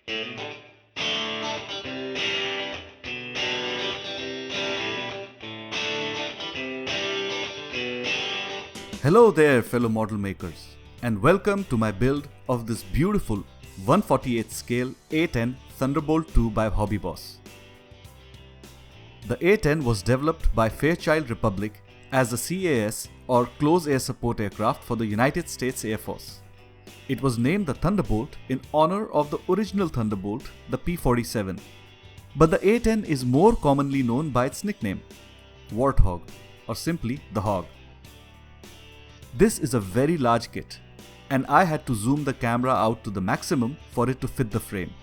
Hello there, fellow model makers, and welcome to my build of this beautiful 1/48 scale A-10 Thunderbolt 2 by Hobby Boss. The A-10 was developed by Fairchild Republic as a CAS or Close Air Support aircraft for the United States Air Force. It was named the Thunderbolt in honor of the original Thunderbolt, the P-47. But the A-10 is more commonly known by its nickname, Warthog, or simply the Hog. This is a very large kit, and I had to zoom the camera out to the maximum for it to fit the frame.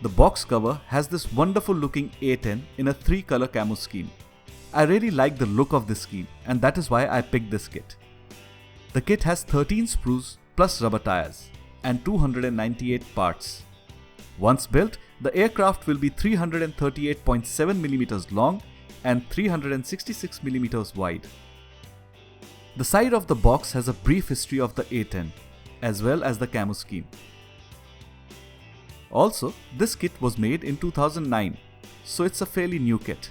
The box cover has this wonderful looking A-10 in a 3-color camo scheme. I really like the look of this scheme, and that is why I picked this kit. The kit has 13 sprues plus rubber tires and 298 parts. Once built, the aircraft will be 338.7 mm long and 366 mm wide. The side of the box has a brief history of the A-10 as well as the camo scheme. Also, this kit was made in 2009, so it's a fairly new kit.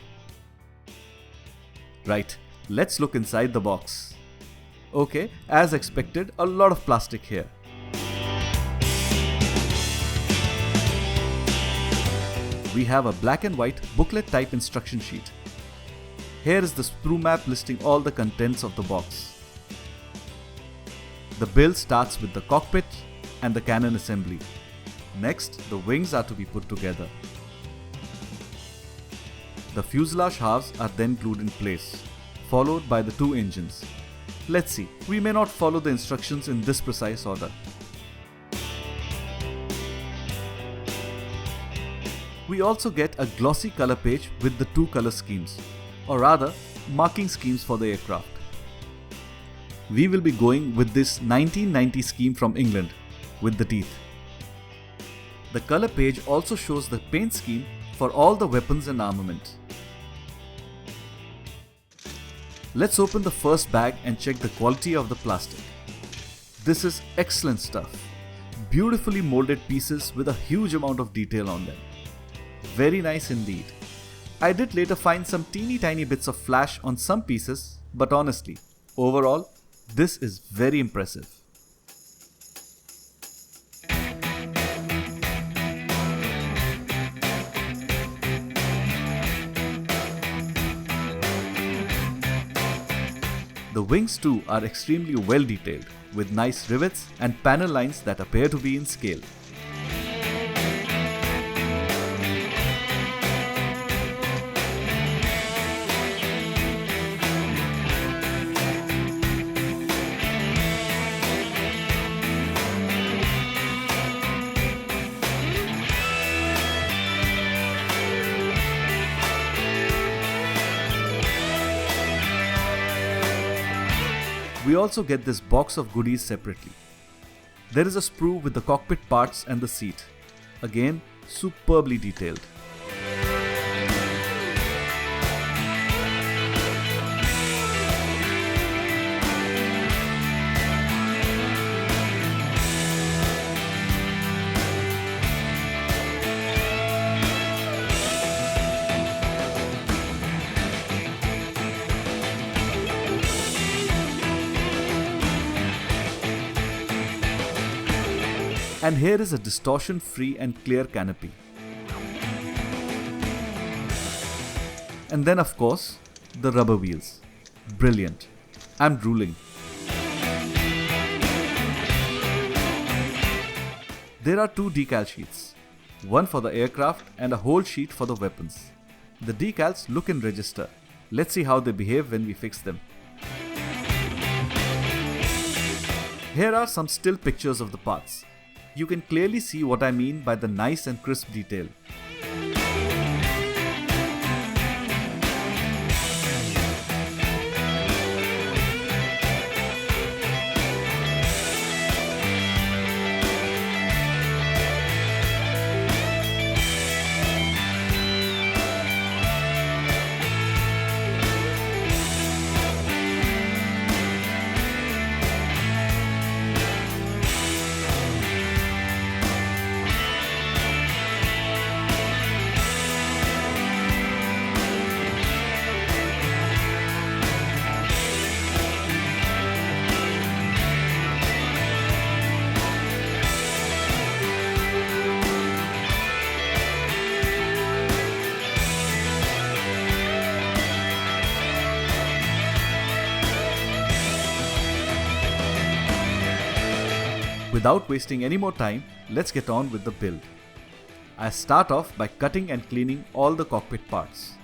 Right, let's look inside the box. Okay, as expected, a lot of plastic here. We have a black and white booklet type instruction sheet. Here is the sprue map listing all the contents of the box. The build starts with the cockpit and the cannon assembly. Next, the wings are to be put together. The fuselage halves are then glued in place, followed by the 2 engines. Let's see, we may not follow the instructions in this precise order. We also get a glossy color page with the 2 color schemes, or rather, marking schemes for the aircraft. We will be going with this 1990 scheme from England, with the teeth. The color page also shows the paint scheme for all the weapons and armament. Let's open the first bag and check the quality of the plastic. This is excellent stuff. Beautifully molded pieces with a huge amount of detail on them. Very nice indeed. I did later find some teeny tiny bits of flash on some pieces, but honestly, overall, this is very impressive. The wings too are extremely well detailed, with nice rivets and panel lines that appear to be in scale. We also get this box of goodies separately. There is a sprue with the cockpit parts and the seat. Again, superbly detailed. And here is a distortion-free and clear canopy. And then of course, the rubber wheels. Brilliant. I'm drooling. There are 2 decal sheets. One for the aircraft and a whole sheet for the weapons. The decals look in register. Let's see how they behave when we fix them. Here are some still pictures of the parts. You can clearly see what I mean by the nice and crisp detail. without wasting any more time, let's get on with the build. I start off by cutting and cleaning all the cockpit parts.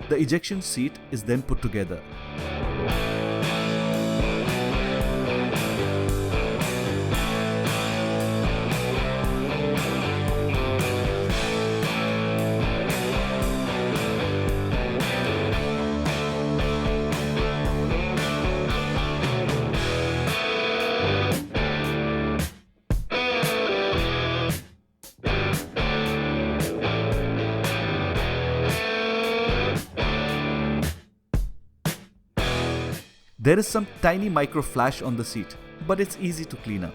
The ejection seat is then put together. There is some tiny micro flash on the seat, but it's easy to clean up.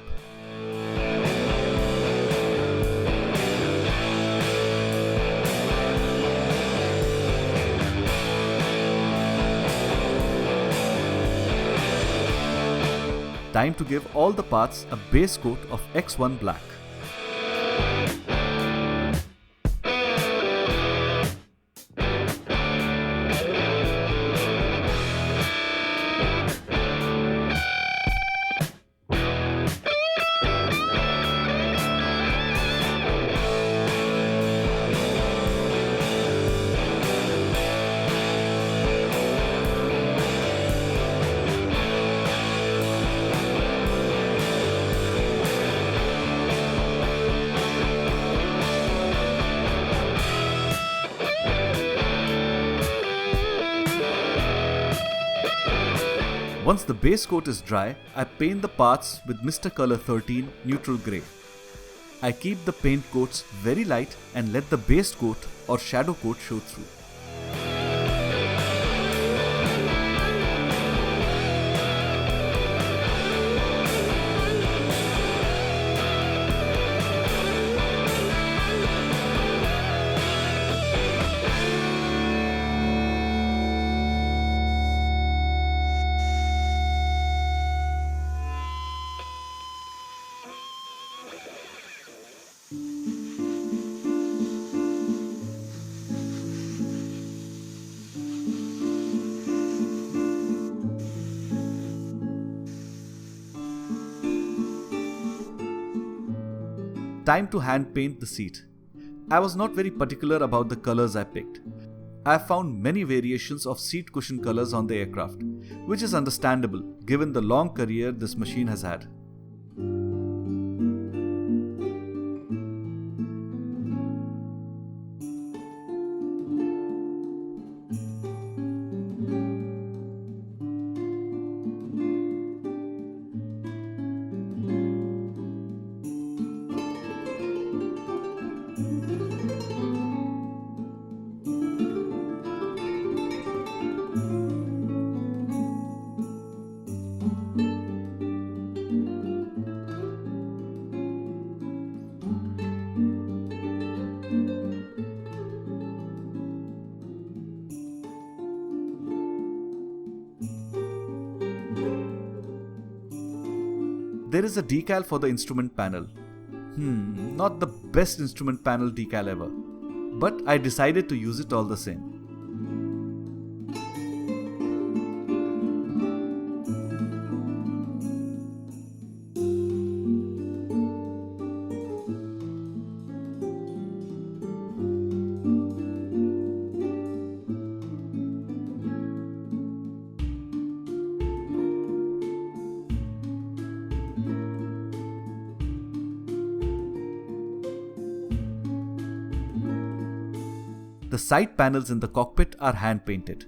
Time to give all the parts a base coat of X1 black. Once the base coat is dry, I paint the parts with Mr. Color 13 neutral grey. I keep the paint coats very light and let the base coat or shadow coat show through. Time to hand paint the seat. I was not very particular about the colors I picked. I have found many variations of seat cushion colors on the aircraft, which is understandable given the long career this machine has had. There is a decal for the instrument panel. Not the best instrument panel decal ever, but I decided to use it all the same. The side panels in the cockpit are hand painted.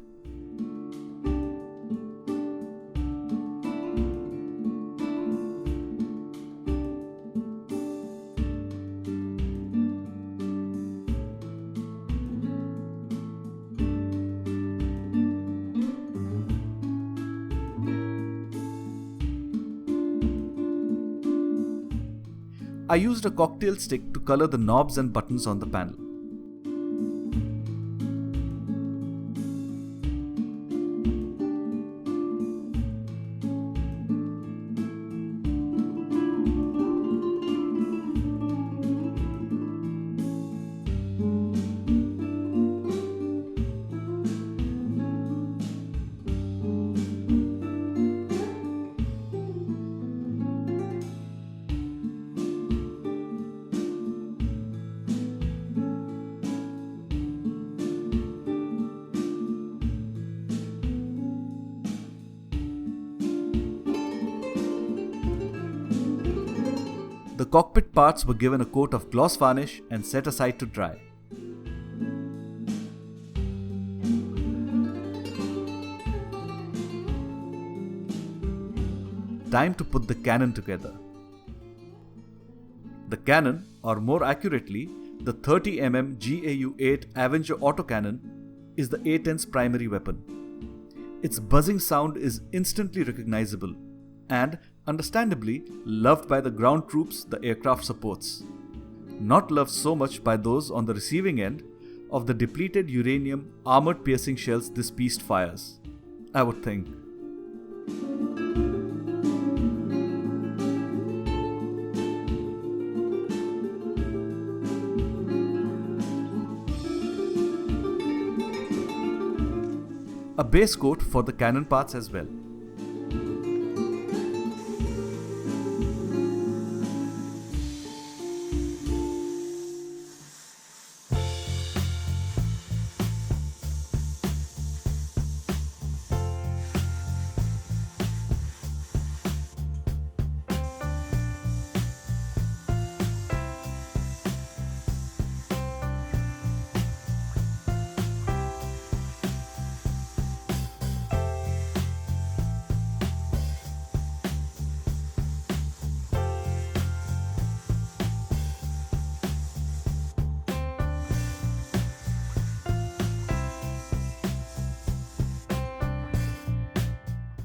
I used a cocktail stick to color the knobs and buttons on the panel. The cockpit parts were given a coat of gloss varnish and set aside to dry. Time to put the cannon together. The cannon, or more accurately, the 30mm GAU-8 Avenger autocannon, is the A-10's primary weapon. Its buzzing sound is instantly recognizable and, understandably, loved by the ground troops the aircraft supports. Not loved so much by those on the receiving end of the depleted uranium armored-piercing shells this beast fires, I would think. A base coat for the cannon parts as well.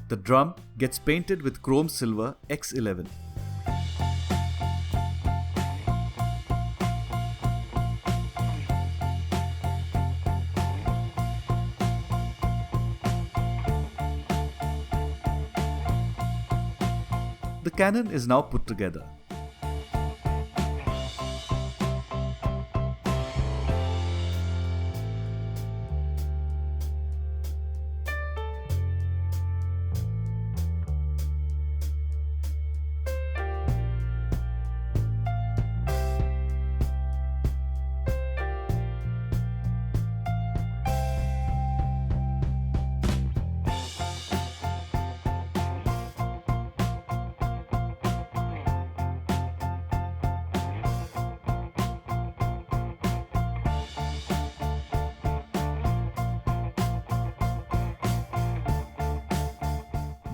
The drum gets painted with chrome silver X11. The cannon is now put together.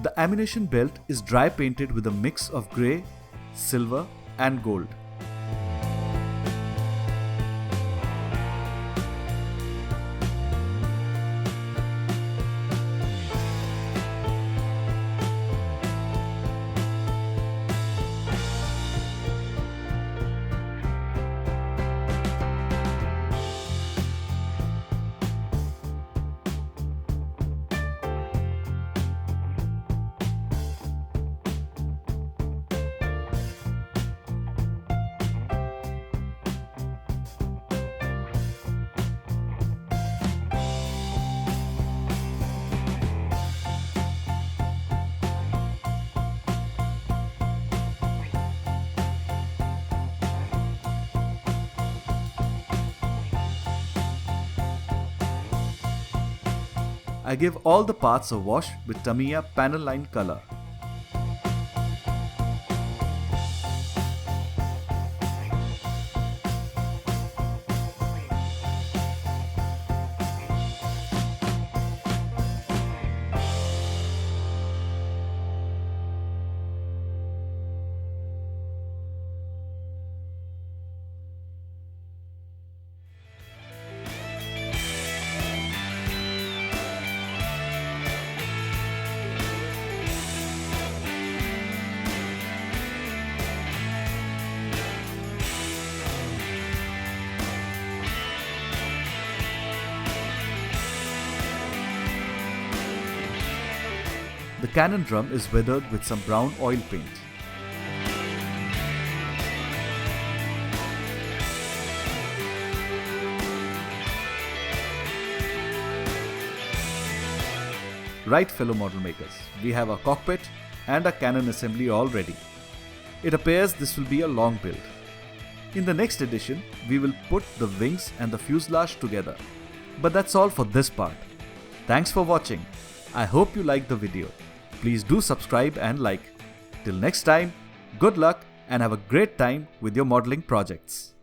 The ammunition belt is dry painted with a mix of grey, silver and gold. I give all the parts a wash with Tamiya panel line color. The cannon drum is weathered with some brown oil paint. Right, fellow model makers, we have a cockpit and a cannon assembly all ready. It appears this will be a long build. In the next edition, we will put the wings and the fuselage together. But that's all for this part. Thanks for watching. I hope you liked the video. Please do subscribe and like. Till next time, good luck and have a great time with your modeling projects.